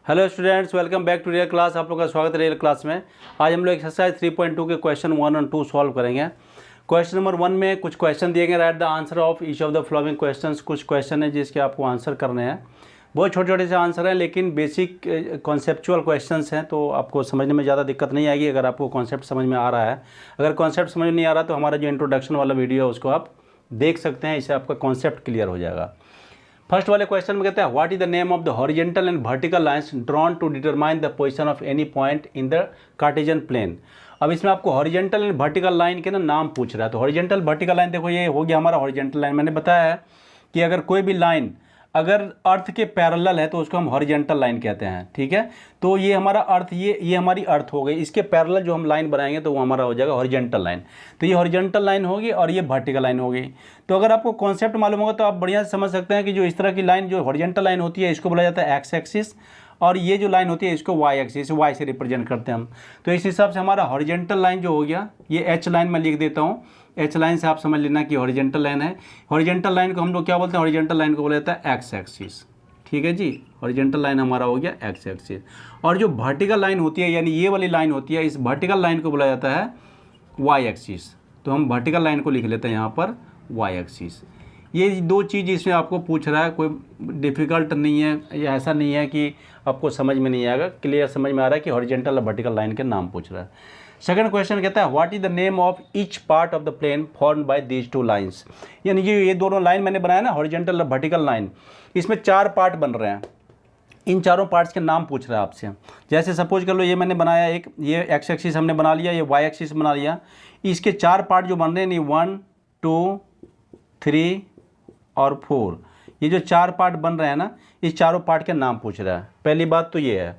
Hello students, welcome back to real class. आप लोग का स्वागत है रियल क्लास में। आज हम लोग एक्सरसाइज 3.2 के क्वेश्चन 1 और 2 सॉल्व करेंगे। क्वेश्चन नंबर 1 में कुछ क्वेश्चन दिए गए, right the answer of each of the following questions. कुछ क्वेश्चन है जिसके आपको आंसर करने हैं। बहुत छोटे छोटे से आंसर हैं, लेकिन बेसिक कॉन्सेप्चुअल क्वेश्चंस हैं, तो आपको समझने में ज़्यादा दिक्कत नहीं आएगी अगर आपको कॉन्सेप्ट समझ में आ रहा है। अगर कॉन्सेप्ट समझ में नहीं आ रहा तो हमारा जो इंट्रोडक्शन वाला वीडियो है उसको आप देख सकते हैं, इससे आपका कॉन्सेप्ट क्लियर हो जाएगा। फर्स्ट वाले क्वेश्चन में कहते हैं what is the name of the horizontal and vertical lines drawn to determine the position of any point in the Cartesian plane. अब इसमें आपको हॉरिजेंटल एंड वर्टिकल लाइन के ना नाम पूछ रहा है। तो हॉरिजेंटल वर्टिकल लाइन, देखो ये हो गया हमारा हॉरिजेंटल लाइन। मैंने बताया है कि अगर कोई भी लाइन अगर अर्थ के पैरेलल है तो उसको हम हॉरिजेंटल लाइन कहते हैं, ठीक है। तो ये हमारा अर्थ, ये हमारी अर्थ हो गई, इसके पैरेलल जो हम लाइन बनाएंगे तो वो हमारा हो जाएगा हॉरिजेंटल लाइन। तो ये हॉरिजेंटल लाइन होगी और ये वर्टिकल लाइन होगी। तो अगर आपको कॉन्सेप्ट मालूम होगा तो आप बढ़िया से समझ सकते हैं कि जो इस तरह की लाइन जो हॉरिजेंटल लाइन होती है इसको बोला जाता है एक्स एक्सिस, और ये जो लाइन होती है इसको वाई एक्सिस, वाई से रिप्रेजेंट करते हैं हम। तो इस हिसाब से हमारा हॉरिजेंटल लाइन जो हो गया, ये एच लाइन में लिख देता हूँ। एच लाइन से आप समझ लेना कि हॉरिजेंटल लाइन है। हॉरिजेंटल लाइन को हम लोग क्या बोलते हैं? हॉरिजेंटल लाइन को बोला जाता है एक्स एक्सिस, ठीक है जी। हॉरिजेंटल लाइन हमारा हो गया एक्स एक्सिस। और जो वर्टिकल लाइन होती है, यानी ये वाली लाइन होती है, इस वर्टिकल लाइन को बोला जाता है वाई एक्सिस। तो हम वर्टिकल लाइन को लिख लेते हैं यहाँ पर वाई एक्सिस। ये दो चीज़ इसमें आपको पूछ रहा है, कोई डिफ़िकल्ट नहीं है, या ऐसा नहीं है कि आपको समझ में नहीं आएगा। क्लियर समझ में आ रहा है कि हॉरिजेंटल और वर्टिकल लाइन के नाम पूछ रहा है। सेकंड क्वेश्चन कहता है what is the name of each part of the plane formed by these two lines. यानी ये दोनों लाइन मैंने बनाया ना, हॉरिजेंटल और वर्टिकल लाइन, इसमें 4 पार्ट बन रहे हैं। इन चारों पार्ट्स के नाम पूछ रहा है आपसे। जैसे सपोज कर लो ये मैंने बनाया एक, ये एक्स एक्सिस हमने बना लिया, ये वाई एक्सिस बना लिया। इसके 4 पार्ट जो बन रहे हैं, 1 2 3 और 4, ये जो 4 पार्ट बन रहे हैं ना, इस चारों पार्ट के नाम पूछ रहा है। पहली बात तो ये है।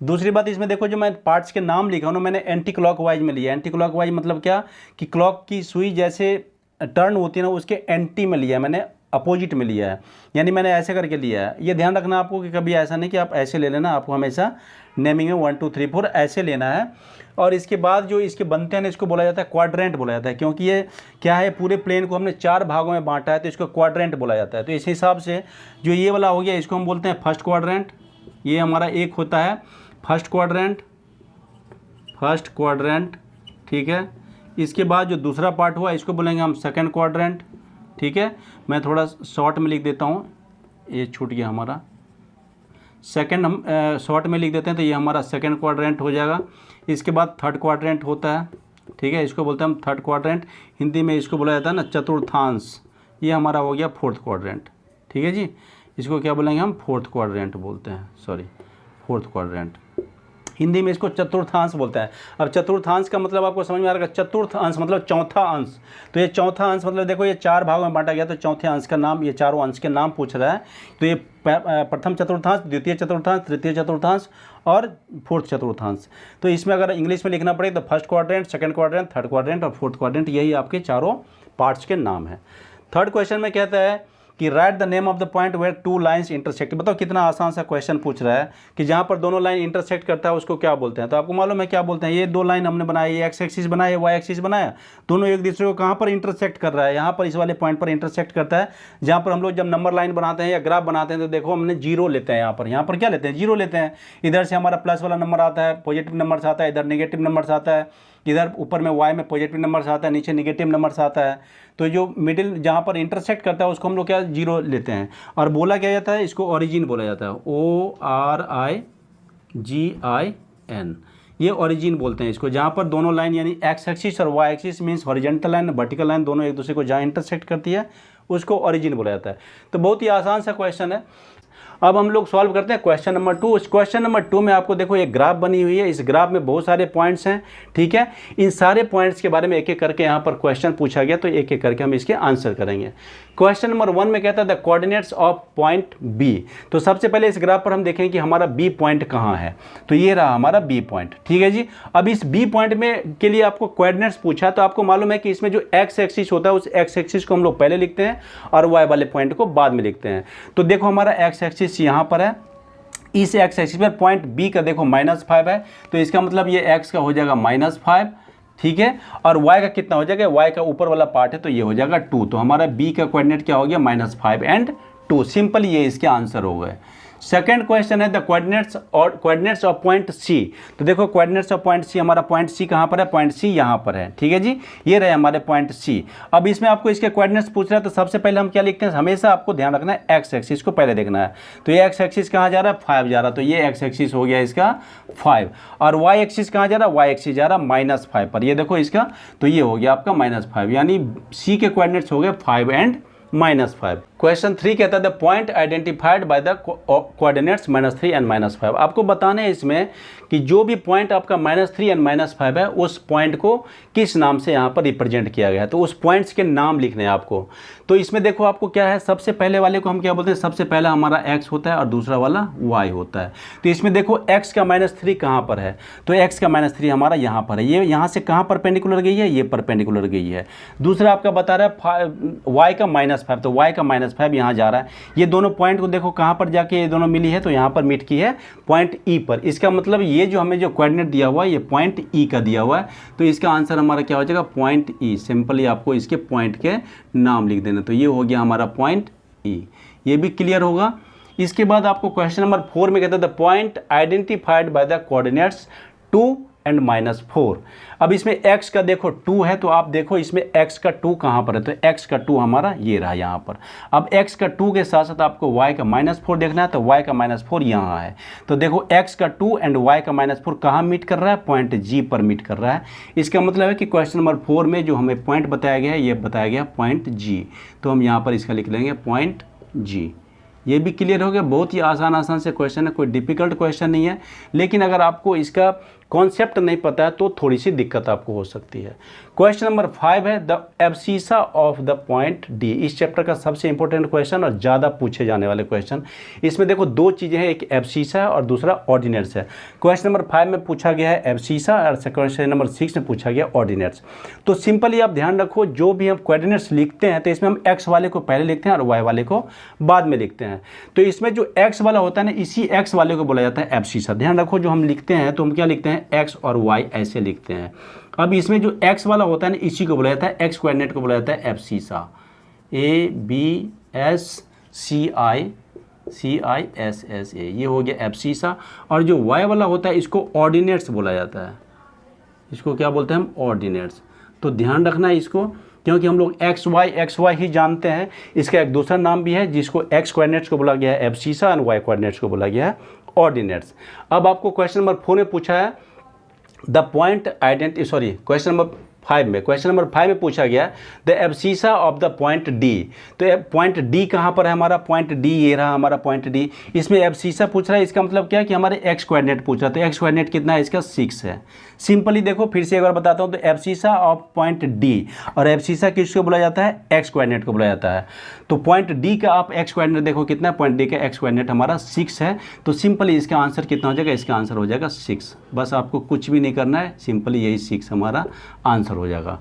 दूसरी बात, इसमें देखो जो मैं पार्ट्स के नाम लिखा हूँ ना, मैंने एंटी क्लॉकवाइज में लिया। एंटी क्लॉकवाइज मतलब क्या कि क्लॉक की सुई जैसे टर्न होती है ना, उसके एंटी में लिया है मैंने, अपोजिट में लिया है, यानी मैंने ऐसे करके लिया है। ये ध्यान रखना आपको कि कभी ऐसा नहीं कि आप ऐसे ले लेना, आपको हमेशा नेमिंग में 1 2 3 4 ऐसे लेना है। और इसके बाद जो इसके बनते हैं ना, इसको बोला जाता है क्वाड्रेंट बोला जाता है, क्योंकि ये क्या है, पूरे प्लेन को हमने 4 भागों में बांटा है, तो इसको क्वाड्रेंट बोला जाता है। तो इस हिसाब से जो ये वाला हो गया, इसको हम बोलते हैं फर्स्ट क्वाड्रेंट। ये हमारा एक होता है फर्स्ट क्वाड्रेंट, ठीक है। इसके बाद जो दूसरा पार्ट हुआ इसको बोलेंगे हम सेकंड क्वाड्रेंट, ठीक है। मैं थोड़ा शॉर्ट में लिख देता हूँ, ये छूट गया हमारा, सेकंड हम शॉर्ट में लिख देते हैं, तो ये हमारा सेकंड क्वाड्रेंट हो जाएगा। इसके बाद थर्ड क्वाड्रेंट होता है, ठीक है, इसको बोलते हैं हम थर्ड क्वाड्रेंट। हिंदी में इसको बोला जाता है ना चतुर्थांश। ये हमारा हो गया फोर्थ क्वाड्रेंट, ठीक है जी। इसको क्या बोलेंगे हम? फोर्थ क्वाड्रेंट बोलते हैं, सॉरी फोर्थ क्वाड्रेंट। हिंदी में इसको चतुर्थांश बोलते हैं। अब चतुर्थांश का मतलब आपको समझ में आ रहा है। चतुर्थ अंश मतलब चौथा अंश। तो ये चौथा अंश मतलब देखो ये 4 भागों में बांटा गया, तो चौथे अंश का नाम, ये चारों अंश के नाम पूछ रहा है। तो ये प्रथम चतुर्थांश, द्वितीय चतुर्थांश, तृतीय चतुर्थांश और फोर्थ चतुर्थांश। तो इसमें अगर इंग्लिश में लिखना पड़े तो first quadrant, second quadrant, third quadrant और फोर्थ क्वाड्रेंट, यही आपके चारों पार्ट्स के नाम है। थर्ड क्वेश्चन में कहता है कि write the name of the point where 2 lines intersect. बताओ कितना आसान सा क्वेश्चन पूछ रहा है कि जहाँ पर दोनों लाइन इंटरसेक्ट करता है उसको क्या बोलते हैं। तो आपको मालूम है क्या बोलते हैं? ये 2 लाइन हमने बनाई, ये एक्स एक्सिस बनाया, ये वाई एक्सिस बनाया, दोनों एक दूसरे को कहाँ पर इंटरसेक्ट कर रहा है? यहाँ पर इस वाले पॉइंट पर इंटरसेक्ट करता है। जहाँ पर हम लोग जब नंबर लाइन बनाते हैं या ग्राफ बनाते हैं तो देखो हमने 0 लेते हैं। यहाँ पर क्या लेते हैं? 0 लेते हैं। इधर से हमारा प्लस वाला नंबर आता है, पॉजिटिव नंबर आता है, इधर नेगेटिव नंबर आता है, इधर ऊपर में वाई में पॉजिटिव नंबर आता है, नीचे नेगेटिव नंबर आता है। तो जो मिडिल जहाँ पर इंटरसेक्ट करता है उसको हम लोग क्या 0 लेते हैं। और बोला क्या जाता है? इसको ओरिजिन बोला जाता है, ORIGIN। ये ओरिजिन बोलते हैं इसको, जहाँ पर दोनों लाइन यानी एक्स एक्सिस और Y axis means horizontal line, vertical line, दोनों एक दूसरे को जहाँ इंटरसेक्ट करती है उसको ओरिजिन बोला जाता है। तो बहुत ही आसान सा क्वेश्चन है। अब हम लोग सॉल्व करते हैं क्वेश्चन नंबर 2। इस क्वेश्चन नंबर 2 में आपको देखो एक ग्राफ बनी हुई है। इस ग्राफ में बहुत सारे पॉइंट्स हैं, ठीक है। इन सारे पॉइंट्स के बारे में एक एक करके यहाँ पर क्वेश्चन पूछा गया, तो एक एक करके हम इसके आंसर करेंगे। क्वेश्चन नंबर 1 में कहता है the coordinates of point B. तो सबसे पहले इस ग्राफ पर हम देखें कि हमारा बी पॉइंट कहाँ है। तो ये रहा हमारा बी पॉइंट, ठीक है जी। अब इस बी पॉइंट में के लिए आपको कोऑर्डिनेट्स पूछा, तो आपको मालूम है कि इसमें जो एक्स एक्सिस होता है उस एक्स एक्सिस को हम लोग पहले लिखते हैं और वाई वाले पॉइंट को बाद में लिखते हैं। तो देखो हमारा एक्स एक्सिस यहाँ पर है, इस एक्स एक्सिस पर पॉइंट बी का देखो -5 है, तो इसका मतलब ये एक्स का हो जाएगा -5, ठीक है। और y का कितना हो जाएगा? y का ऊपर वाला पार्ट है तो ये हो जाएगा 2। तो हमारा b का कोऑर्डिनेट क्या हो गया? -5 एंड 2। सिंपल ये इसके आंसर हो गए। सेकंड क्वेश्चन है the coordinates of point C. तो देखो कोऑर्डिनेट्स ऑफ पॉइंट सी, हमारा पॉइंट सी कहाँ पर है, पॉइंट सी यहाँ पर है, ठीक है जी, ये रहे हमारे पॉइंट सी। अब इसमें आपको इसके कोऑर्डिनेट्स पूछ रहा है, तो सबसे पहले हम क्या लिखते हैं, हमेशा आपको ध्यान रखना है एक्स एक्सिस को पहले देखना है। तो ये एक्स एक्सिस कहाँ जा रहा है, 5 जा रहा है, तो ये एक्स एक्सिस हो गया इसका 5। और वाई एक्सिस कहाँ जा रहा है, वाई एक्सिस जा रहा है -5 पर, ये देखो इसका, तो ये हो गया आपका -5, यानी सी के कोऑर्डिनेट्स हो गए 5 एंड -5। क्वेश्चन 3 कहता है the point identified by the coordinates -3 and -5। आपको बताना है इसमें कि जो भी पॉइंट आपका -3 एंड -5 है, उस पॉइंट को किस नाम से यहाँ पर रिप्रेजेंट किया गया है, तो उस पॉइंट्स के नाम लिखने हैं आपको। तो इसमें देखो आपको क्या है, सबसे पहले वाले को हम क्या बोलते हैं, सबसे पहला हमारा x होता है और दूसरा वाला y होता है। तो इसमें देखो x का -3 कहाँ पर है, तो x का -3 हमारा यहाँ पर है, ये यहाँ से कहाँ परपेंडिकुलर गई है, ये परपेंडिकुलर गई है। दूसरा आपका बता रहा है y का -5, तो y का -5 यहाँ जा रहा है। ये दोनों पॉइंट को देखो कहाँ पर जाके ये दोनों मिली है, तो यहाँ पर मीट की है पॉइंट E पर। इसका मतलब ये जो हमें जो कोऑर्डिनेट दिया हुआ है, ये पॉइंट E का दिया हुआ है, तो इसका आंसर हमारा क्या हो जाएगा, पॉइंट E। सिंपली आपको इसके पॉइंट के नाम लिख देना, तो ये हो गया हमारा पॉइंट E, ये भी क्लियर होगा। इसके बाद आपको क्वेश्चन नंबर 4 में कहते हैं the point identified by the coordinates 2 and -4। अब इसमें x का देखो 2 है, तो आप देखो इसमें x का 2 कहाँ पर है, तो x का 2 हमारा ये रहा यहाँ पर। अब x का 2 के साथ साथ आपको y का -4 देखना है, तो y का -4 यहाँ है। तो देखो x का 2 एंड y का -4 कहाँ मीट कर रहा है, पॉइंट G पर मीट कर रहा है। इसका मतलब है कि क्वेश्चन नंबर 4 में जो हमें पॉइंट बताया गया है, ये बताया गया पॉइंट G, तो हम यहाँ पर इसका लिख लेंगे पॉइंट G। ये भी क्लियर हो गया। बहुत ही आसान से क्वेश्चन है, कोई डिफिकल्ट क्वेश्चन नहीं है, लेकिन अगर आपको इसका कॉन्सेप्ट नहीं पता है तो थोड़ी सी दिक्कत आपको हो सकती है। क्वेश्चन नंबर 5 है the abscissa of the point D. इस चैप्टर का सबसे इंपॉर्टेंट क्वेश्चन और ज़्यादा पूछे जाने वाले क्वेश्चन। इसमें देखो दो चीज़ें हैं, एक एब्सिसा है और दूसरा ऑर्डिनेट्स है। क्वेश्चन नंबर 5 में पूछा गया है एब्सिसा और क्वेश्चन नंबर 6 में पूछा गया ऑर्डिनेट्स। तो सिंपली आप ध्यान रखो, जो भी हम कोऑर्डिनेट्स लिखते हैं तो इसमें हम एक्स वाले को पहले लिखते हैं और वाई वाले को बाद में लिखते हैं। तो इसमें जो एक्स वाला होता है ना, इसी एक्स वाले को बोला जाता है एब्सिसा। ध्यान रखो, जो हम लिखते हैं तो हम क्या लिखते हैं, एक्स और वाई ऐसे लिखते हैं। अब इसमें जो एक्स वाला होता है ना, इसी को बोला जाता है, एक्स कोऑर्डिनेट को बोला जाता है एब्सिसा, ABSCISSA, ये हो गया एब्सिसा। और जो वाई वाला होता है इसको ऑर्डिनेट्स बोला जाता है। इसको क्या बोलते हैं हम, ऑर्डिनेट्स। तो ध्यान रखना है इसको, क्योंकि हम लोग एक्स वाई ही जानते हैं। इसका एक दूसरा नाम भी है जिसको एक्स कोऑर्डिनेट्स को बोला गया है एब्सिसा और वाई कोऑर्डिनेट्स को बोला गया है ऑर्डिनेट्स। अब आपको क्वेश्चन नंबर 4 में पूछा है द पॉइंट क्वेश्चन नंबर 5 में पूछा गया the abscissa of the point D. तो पॉइंट डी कहाँ पर है हमारा, पॉइंट डी ये रहा हमारा पॉइंट डी। इसमें एब्सिसा पूछ रहा है, इसका मतलब क्या है कि हमारे एक्स कोऑर्डिनेट पूछ रहा है। तो एक्स कोऑर्डिनेट कितना है, इसका 6 है। सिंपली देखो, फिर से एक बार बताता हूँ, तो एब्सिसा ऑफ पॉइंट डी, और एब्सिसा किसको बोला जाता है, एक्स कोऑर्डिनेट को बोला जाता है। तो पॉइंट डी का आप एक्स कोऑर्डिनेट देखो कितना है, पॉइंट डी का एक्स कोऑर्डिनेट हमारा 6 है। तो सिंपली इसका आंसर कितना हो जाएगा, इसका आंसर हो जाएगा 6। बस आपको कुछ भी नहीं करना है, सिंपली यही 6 हमारा आंसर हो जाएगा।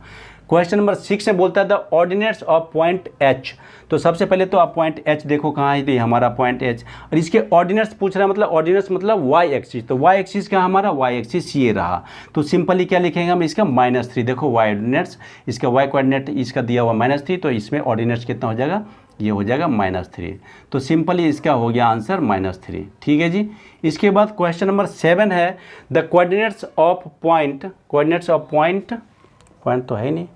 क्वेश्चन नंबर 6 में बोलता है the ordinates of point H. तो सबसे पहले तो आप पॉइंट एच देखो कहाँ है, तो ये हमारा पॉइंट एच, और इसके ऑर्डिनेट्स पूछ रहा है, मतलब ऑर्डिनेट्स मतलब वाई एक्सिस। तो वाई एक्सिस का हमारा वाई एक्सिस ये रहा। तो सिंपली क्या लिखेंगे हम, इसका -3 देखो वाई ऑर्डिनेट्स, इसका वाई कोऑर्डिनेट इसका दिया हुआ -3, तो इसमें ऑर्डिनेट्स कितना हो जाएगा, ये हो जाएगा -3। तो सिंपली इसका हो गया आंसर -3। ठीक है जी। इसके बाद क्वेश्चन नंबर 7 है द कोऑर्डिनेट्स ऑफ पॉइंट तो है नहीं,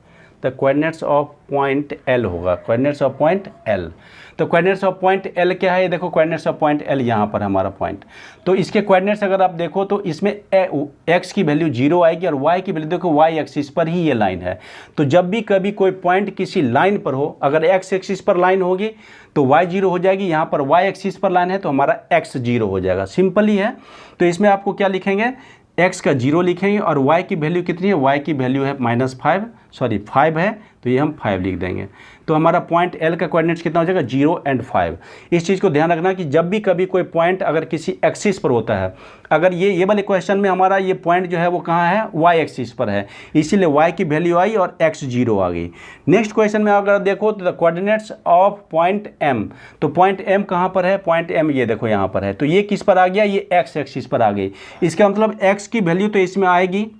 the coordinates of point L होगा, कोऑर्डिनेट्स ऑफ पॉइंट एल। तो कोऑर्डिनेट्स ऑफ पॉइंट एल क्या है, देखो कोऑर्डिनेट्स ऑफ पॉइंट एल यहाँ पर हमारा पॉइंट। तो इसके कोऑर्डिनेट्स अगर आप देखो तो इसमें एक्स की वैल्यू 0 आएगी और वाई की वैल्यू देखो वाई एक्सिस पर ही ये लाइन है। तो जब भी कभी कोई पॉइंट किसी लाइन पर हो, अगर एक्स एक्सिस पर लाइन होगी तो वाई 0 हो जाएगी, यहाँ पर वाई एक्सिस पर लाइन है तो हमारा एक्स 0 हो जाएगा। सिंपली है। तो इसमें आपको क्या लिखेंगे, x का 0 लिखेंगे और y की वैल्यू कितनी है, y की वैल्यू है -5 है, तो ये हम 5 लिख देंगे। तो हमारा पॉइंट L का कोऑर्डिनेट्स कितना हो जाएगा, 0 एंड 5। इस चीज़ को ध्यान रखना कि जब भी कभी कोई पॉइंट अगर किसी एक्सिस पर होता है, अगर ये वाले क्वेश्चन में हमारा ये पॉइंट जो है वो कहाँ है, y एक्सिस पर है, इसीलिए y की वैल्यू आई और x 0 आ गई। नेक्स्ट क्वेश्चन में अगर देखो तो the coordinates of point M। तो पॉइंट M कहाँ पर है, पॉइंट M ये देखो यहाँ पर है। तो ये किस पर आ गया, ये x एक्सिस पर आ गई। इसका मतलब x की वैल्यू तो इसमें आएगी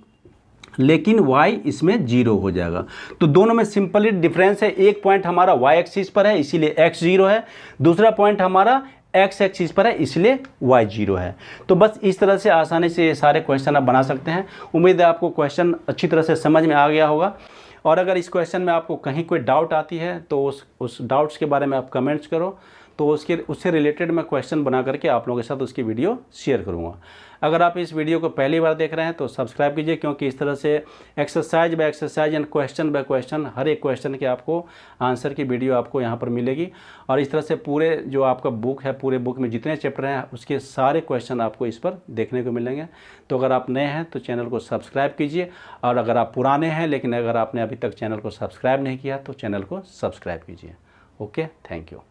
लेकिन y इसमें 0 हो जाएगा। तो दोनों में सिंपली डिफरेंस है, एक पॉइंट हमारा y एक्सिस पर है इसीलिए x 0 है, दूसरा पॉइंट हमारा एक्स एक्सिस पर है इसलिए y 0 है। तो बस इस तरह से आसानी से ये सारे क्वेश्चन आप बना सकते हैं। उम्मीद है आपको क्वेश्चन अच्छी तरह से समझ में आ गया होगा। और अगर इस क्वेश्चन में आपको कहीं कोई डाउट आती है तो उस डाउट्स के बारे में आप कमेंट्स करो, तो उससे रिलेटेड मैं क्वेश्चन बना करके आप लोगों के साथ उसकी वीडियो शेयर करूँगा। अगर आप इस वीडियो को पहली बार देख रहे हैं तो सब्सक्राइब कीजिए, क्योंकि इस तरह से exercise by exercise and question by question हर एक क्वेश्चन के आपको आंसर की वीडियो आपको यहाँ पर मिलेगी। और इस तरह से पूरे जो आपका बुक है, पूरे बुक में जितने चैप्टर हैं उसके सारे क्वेश्चन आपको इस पर देखने को मिलेंगे। तो अगर आप नए हैं तो चैनल को सब्सक्राइब कीजिए, और अगर आप पुराने हैं लेकिन अगर आपने अभी तक चैनल को सब्सक्राइब नहीं किया तो चैनल को सब्सक्राइब कीजिए। Okay, thank you.